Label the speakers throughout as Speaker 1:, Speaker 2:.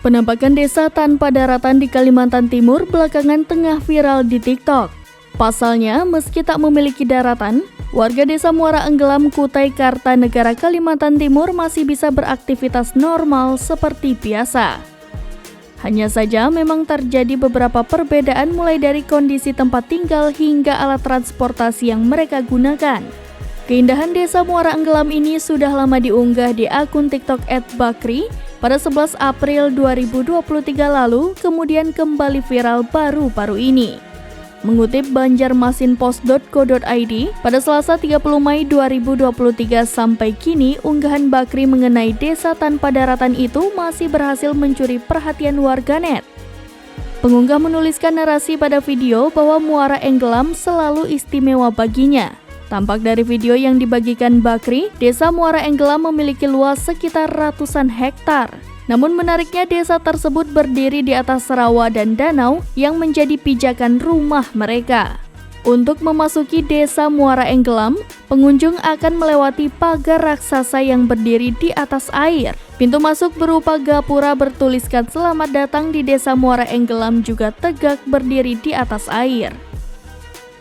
Speaker 1: Penampakan desa tanpa daratan di Kalimantan Timur belakangan tengah viral di TikTok. Pasalnya, meski tak memiliki daratan, warga desa Muara Enggelam, Kutai Kartanegara, Kalimantan Timur masih bisa beraktivitas normal seperti biasa. Hanya saja memang terjadi beberapa perbedaan mulai dari kondisi tempat tinggal hingga alat transportasi yang mereka gunakan. Keindahan desa Muara Enggelam ini sudah lama diunggah di akun TikTok @bakri pada 11 April 2023 lalu, kemudian kembali viral baru-baru ini. Mengutip banjarmasinpost.co.id, pada Selasa 30 Mei 2023 sampai kini, unggahan Bakri mengenai desa tanpa daratan itu masih berhasil mencuri perhatian warganet. Pengunggah menuliskan narasi pada video bahwa Muara Enggelam selalu istimewa baginya. Tampak dari video yang dibagikan Bakri, desa Muara Enggelam memiliki luas sekitar ratusan hektar. Namun menariknya desa tersebut berdiri di atas rawa dan danau yang menjadi pijakan rumah mereka. Untuk memasuki desa Muara Enggelam, pengunjung akan melewati pagar raksasa yang berdiri di atas air. Pintu masuk berupa gapura bertuliskan "Selamat datang di desa Muara Enggelam" juga tegak berdiri di atas air.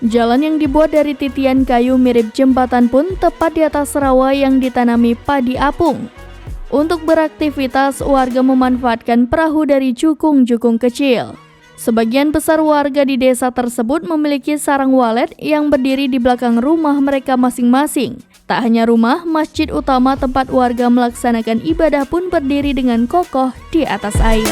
Speaker 1: Jalan yang dibuat dari titian kayu mirip jembatan pun tepat di atas rawa yang ditanami padi apung. Untuk beraktivitas, warga memanfaatkan perahu dari jukung-jukung kecil. Sebagian besar warga di desa tersebut memiliki sarang walet yang berdiri di belakang rumah mereka masing-masing. Tak hanya rumah, masjid utama tempat warga melaksanakan ibadah pun berdiri dengan kokoh di atas air.